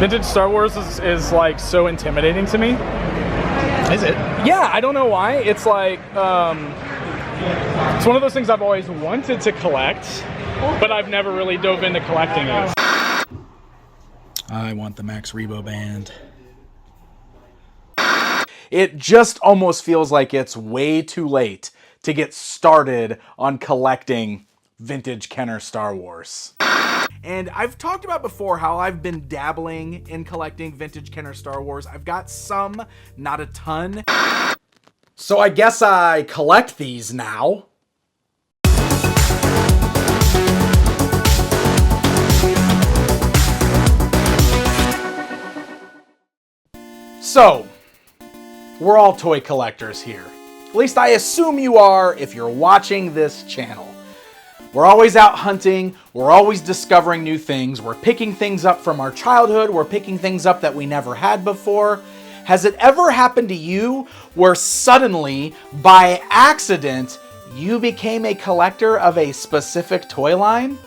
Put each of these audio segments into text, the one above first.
Vintage Star Wars is like so intimidating to me. Is it? Yeah, I don't know why. It's like, it's one of those things I've always wanted to collect, but I've never really dove into collecting it. I want the Max Rebo band. It just almost feels like it's way too late to get started on collecting vintage Kenner Star Wars. And I've talked about before how I've been dabbling in collecting vintage Kenner Star Wars. I've got some, not a ton. So I guess I collect these now. So, we're all toy collectors here. At least I assume you are if you're watching this channel. We're always out hunting, we're always discovering new things, we're picking things up from our childhood, we're picking things up that we never had before. Has it ever happened to you where suddenly, by accident, you became a collector of a specific toy line?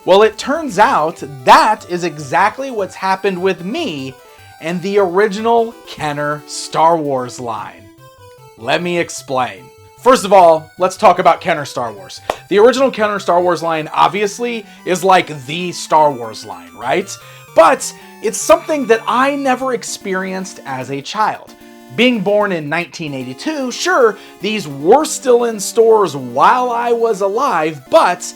Well, it turns out that is exactly what's happened with me and the original Kenner Star Wars line. Let me explain. First of all, let's talk about Kenner Star Wars. The original Kenner Star Wars line obviously is like the Star Wars line, right? But it's something that I never experienced as a child. Being born in 1982, sure, these were still in stores while I was alive, but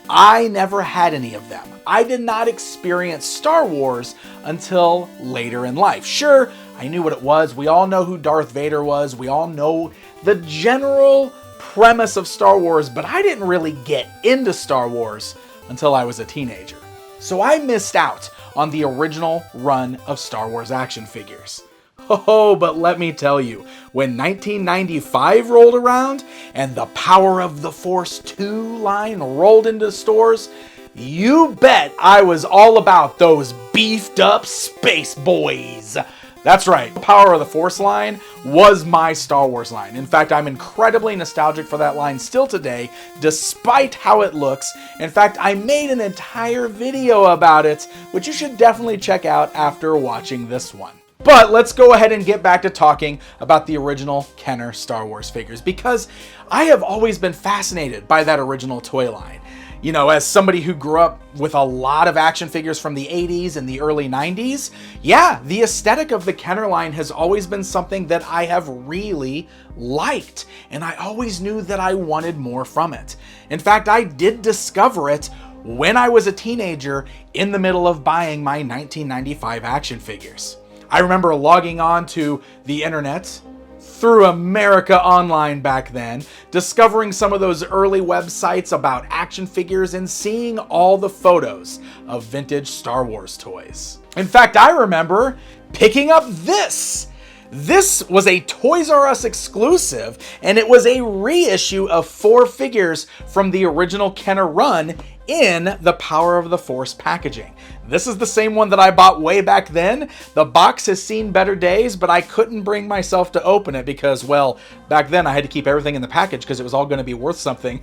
I never had any of them. I did not experience Star Wars until later in life. Sure, I knew what it was. We all know who Darth Vader was. We all know the general premise of Star Wars, but I didn't really get into Star Wars until I was a teenager. So I missed out on the original run of Star Wars action figures. Oh, but let me tell you, when 1995 rolled around and the Power of the Force 2 line rolled into stores, you bet I was all about those beefed up space boys. That's right, Power of the Force line was my Star Wars line. In fact, I'm incredibly nostalgic for that line still today, despite how it looks. In fact, I made an entire video about it, which you should definitely check out after watching this one. But let's go ahead and get back to talking about the original Kenner Star Wars figures, because I have always been fascinated by that original toy line. You know, as somebody who grew up with a lot of action figures from the 80s and the early 90s, yeah, the aesthetic of the Kenner line has always been something that I have really liked, and I always knew that I wanted more from it. In fact, I did discover it when I was a teenager in the middle of buying my 1995 action figures. I remember logging on to the internet through America Online back then, discovering some of those early websites about action figures and seeing all the photos of vintage Star Wars toys. In fact, I remember picking up this. This was a Toys R Us exclusive, and it was a reissue of 4 figures from the original Kenner run in the Power of the Force packaging. This is the same one that I bought way back then. The box has seen better days, but I couldn't bring myself to open it because, well, back then I had to keep everything in the package because it was all going to be worth something.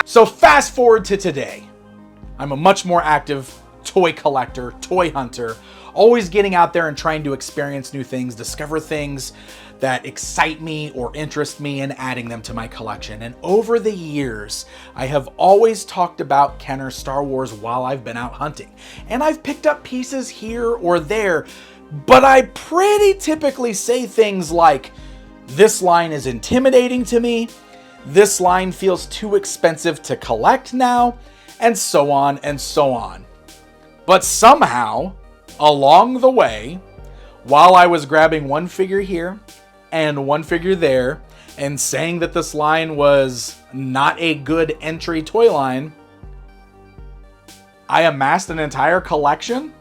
So fast forward to today. I'm a much more active toy collector, toy hunter, always getting out there and trying to experience new things, discover things that excite me or interest me, and adding them to my collection. And over the years, I have always talked about Kenner Star Wars while I've been out hunting. And I've picked up pieces here or there, but I pretty typically say things like, this line is intimidating to me, this line feels too expensive to collect now, and so on and so on. But somehow, along the way, while I was grabbing one figure here and one figure there and saying that this line was not a good entry toy line, I amassed an entire collection.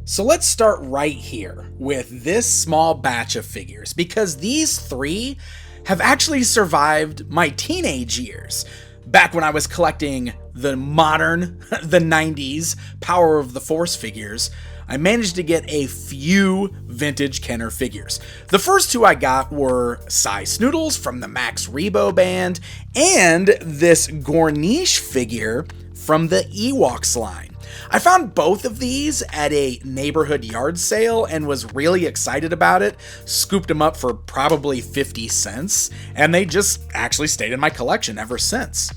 So let's start right here with this small batch of figures, because these 3 have actually survived my teenage years. Back when I was collecting the modern, the 90s Power of the Force figures, I managed to get a few vintage Kenner figures. The first 2 I got were Cy Snoodles from the Max Rebo band and this Gornish figure from the Ewoks line. I found both of these at a neighborhood yard sale and was really excited about it. Scooped them up for probably 50 cents, and they just actually stayed in my collection ever since.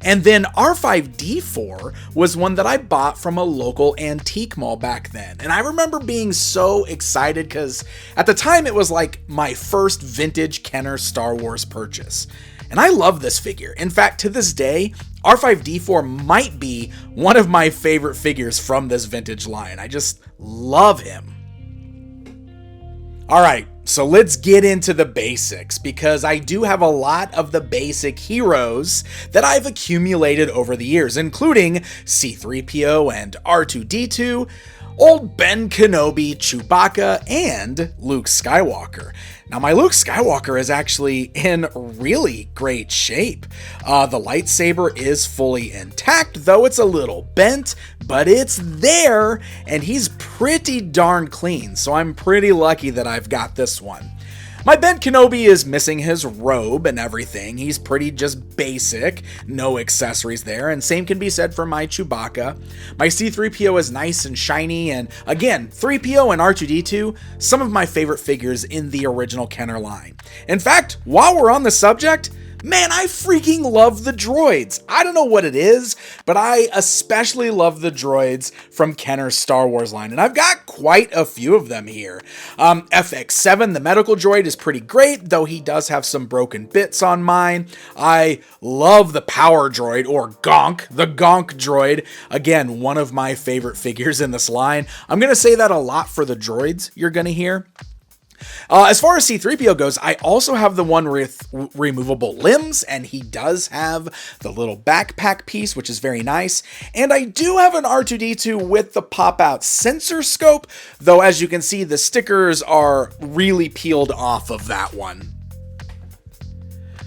And then R5D4 was one that I bought from a local antique mall back then. And I remember being so excited because at the time it was like my first vintage Kenner Star Wars purchase. And I love this figure. In fact, to this day, R5D4 might be one of my favorite figures from this vintage line. I just love him. All right, so let's get into the basics because I do have a lot of the basic heroes that I've accumulated over the years, including C-3PO and R2-D2, old Ben Kenobi, Chewbacca, and Luke Skywalker. Now, my Luke Skywalker is actually in really great shape. The lightsaber is fully intact, though it's a little bent, but it's there, and he's pretty darn clean, so I'm pretty lucky that I've got this one. My Ben Kenobi is missing his robe and everything. He's pretty just basic, no accessories there, and same can be said for my Chewbacca. My C-3PO is nice and shiny, and again, 3PO and R2-D2, some of my favorite figures in the original Kenner line. In fact, while we're on the subject, man, I freaking love the droids. I don't know what it is, but I especially love the droids from Kenner's Star Wars line, and I've got quite a few of them here. FX7, the medical droid, is pretty great, though he does have some broken bits on mine. I love the power droid, or Gonk, the Gonk droid. Again, one of my favorite figures in this line. I'm going to say that a lot for the droids you're going to hear. As far as C-3PO goes, I also have the one with removable limbs, and he does have the little backpack piece, which is very nice. And I do have an R2-D2 with the pop-out sensor scope, though as you can see, the stickers are really peeled off of that one.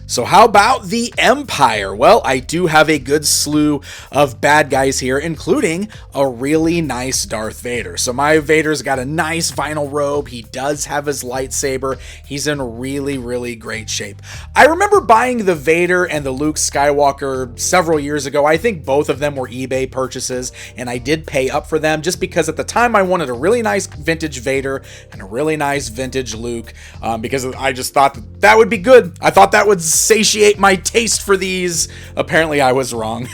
So how about the Empire? Well, I do have a good slew of bad guys here, including a really nice Darth Vader. So my Vader's got a nice vinyl robe. He does have his lightsaber. He's in really, really great shape. I remember buying the Vader and the Luke Skywalker several years ago. I think both of them were eBay purchases, and I did pay up for them just because at the time I wanted a really nice vintage Vader and a really nice vintage Luke, because I just thought that would be good. I thought that would satiate my taste for these. Apparently I was wrong.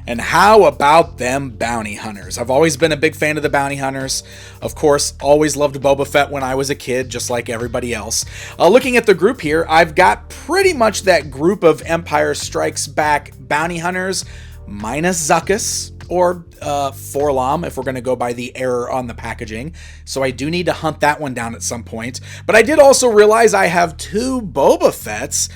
And how about them bounty hunters? I've always been a big fan of the bounty hunters. Of course, always loved Boba Fett when I was a kid, just like everybody else. Looking at the group here, I've got pretty much that group of Empire Strikes Back bounty hunters, minus Zuckuss, or Forlom, if we're going to go by the error on the packaging. So I do need to hunt that one down at some point. But I did also realize I have two Boba Fetts.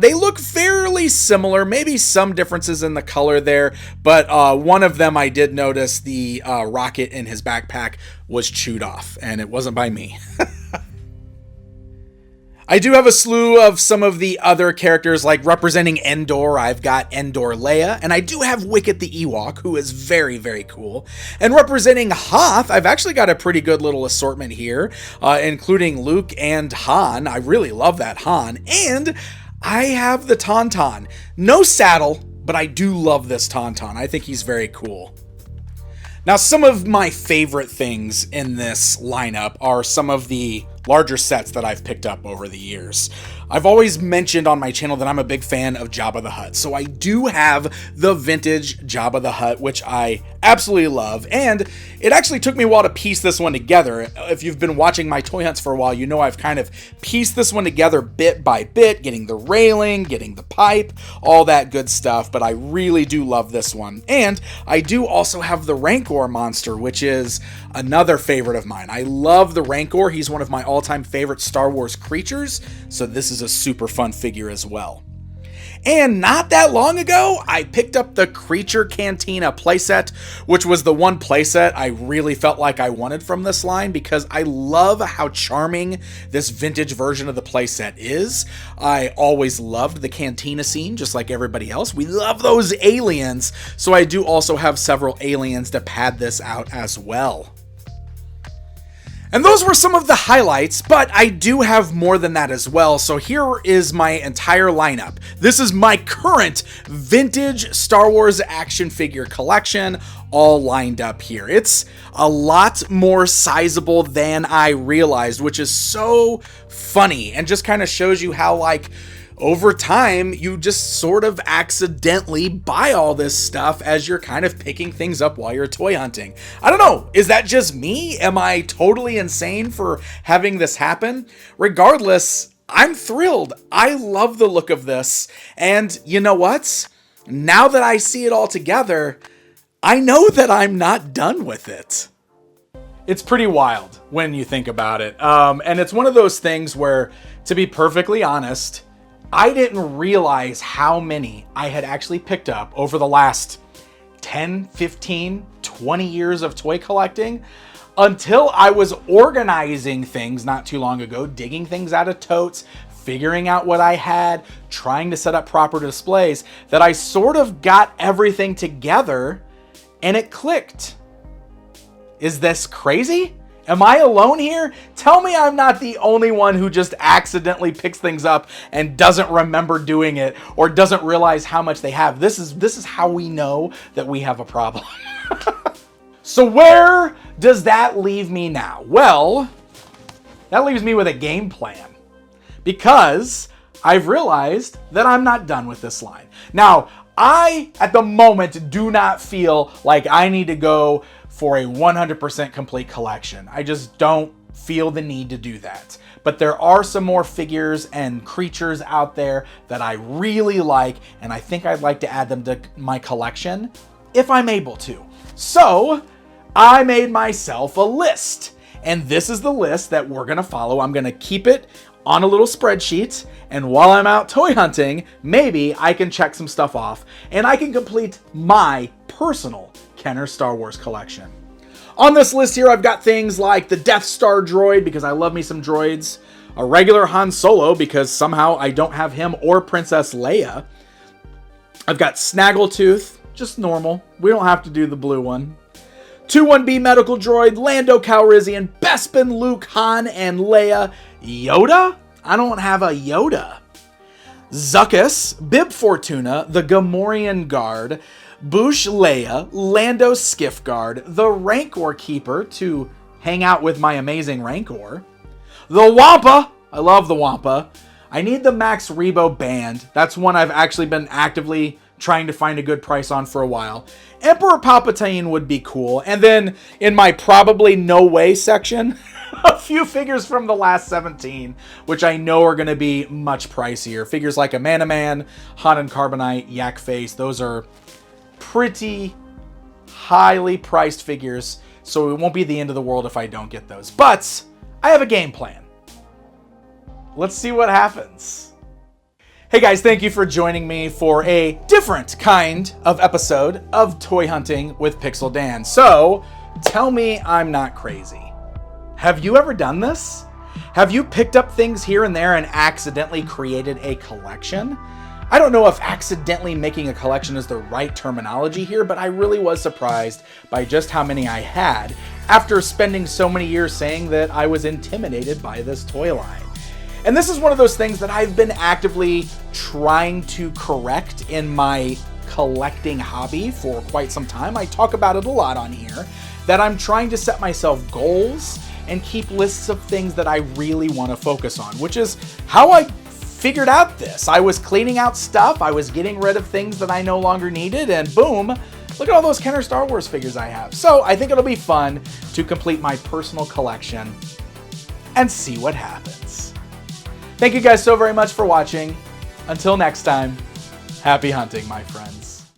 They look fairly similar, maybe some differences in the color there, but one of them I did notice the rocket in his backpack was chewed off, and it wasn't by me. I do have a slew of some of the other characters, like representing Endor. I've got Endor Leia, and I do have Wicket the Ewok, who is very, very cool. And representing Hoth, I've actually got a pretty good little assortment here, including Luke and Han. I really love that Han. And I have the Tauntaun. No saddle, but I do love this Tauntaun. I think he's very cool. Now, some of my favorite things in this lineup are some of the larger sets that I've picked up over the years. I've always mentioned on my channel that I'm a big fan of Jabba the Hutt, so I do have the vintage Jabba the Hutt, which I absolutely love, and it actually took me a while to piece this one together. If you've been watching my toy hunts for a while, you know I've kind of pieced this one together bit by bit, getting the railing, getting the pipe, all that good stuff, but I really do love this one. And I do also have the Rancor monster, which is another favorite of mine. I love the Rancor. He's one of my all-time favorite Star Wars creatures, so this is a super fun figure as well. And not that long ago, I picked up the Creature Cantina playset, which was the one playset I really felt like I wanted from this line because I love how charming this vintage version of the playset is. I always loved the cantina scene, just like everybody else. We love those aliens, so I do also have several aliens to pad this out as well. And those were some of the highlights, but I do have more than that as well. So here is my entire lineup. This is my current vintage Star Wars action figure collection, all lined up here. It's a lot more sizable than I realized, which is so funny and just kind of shows you how, like, over time, you just sort of accidentally buy all this stuff as you're kind of picking things up while you're toy hunting. I don't know. Is that just me? Am I totally insane for having this happen? Regardless, I'm thrilled. I love the look of this. And you know what? Now that I see it all together, I know that I'm not done with it. It's pretty wild when you think about it. And it's one of those things where, to be perfectly honest, I didn't realize how many I had actually picked up over the last 10, 15, 20 years of toy collecting until I was organizing things not too long ago, digging things out of totes, figuring out what I had, trying to set up proper displays, that I sort of got everything together and it clicked. Is this crazy? Am I alone here? Tell me I'm not the only one who just accidentally picks things up and doesn't remember doing it or doesn't realize how much they have. This is how we know that we have a problem. So where does that leave me now? Well, that leaves me with a game plan, because I've realized that I'm not done with this line. Now, I, at the moment, do not feel like I need to go for a 100% complete collection. I just don't feel the need to do that. But there are some more figures and creatures out there that I really like, and I think I'd like to add them to my collection if I'm able to. So I made myself a list, and this is the list that we're gonna follow. I'm gonna keep it on a little spreadsheet, and while I'm out toy hunting, maybe I can check some stuff off and I can complete my personal Kenner Star Wars collection. On this list here, I've got things like the Death Star droid, because I love me some droids, a regular Han Solo, because somehow I don't have him, or Princess Leia. I've got Snaggletooth, just normal. We don't have to do the blue one. 2-1B medical droid, Lando Calrissian, Bespin, Luke, Han, and Leia. Yoda? I don't have a Yoda. Zuckuss, Bib Fortuna, the Gamorrean Guard, Boushh Leia, Lando Skiff Guard, the Rancor Keeper to hang out with my amazing Rancor, the Wampa, I love the Wampa. I need the Max Rebo Band. That's one I've actually been actively trying to find a good price on for a while. Emperor Palpatine would be cool. And then in my probably no way section, a few figures from the last 17, which I know are going to be much pricier. Figures like a Man-O-Man, Han and Carbonite, Yak Face, those are pretty highly priced figures, so it won't be the end of the world if I don't get those. But I have a game plan. Let's see what happens. Hey guys, thank you for joining me for a different kind of episode of Toy Hunting with Pixel Dan. So, tell me I'm not crazy. Have you ever done this? Have you picked up things here and there and accidentally created a collection? I don't know if accidentally making a collection is the right terminology here, but I really was surprised by just how many I had after spending so many years saying that I was intimidated by this toy line. And this is one of those things that I've been actively trying to correct in my collecting hobby for quite some time. I talk about it a lot on here, that I'm trying to set myself goals and keep lists of things that I really want to focus on, which is how I figured out this. I was cleaning out stuff, I was getting rid of things that I no longer needed, and boom, look at all those Kenner Star Wars figures I have. So I think it'll be fun to complete my personal collection and see what happens. Thank you guys so very much for watching. Until next time, happy hunting, my friends.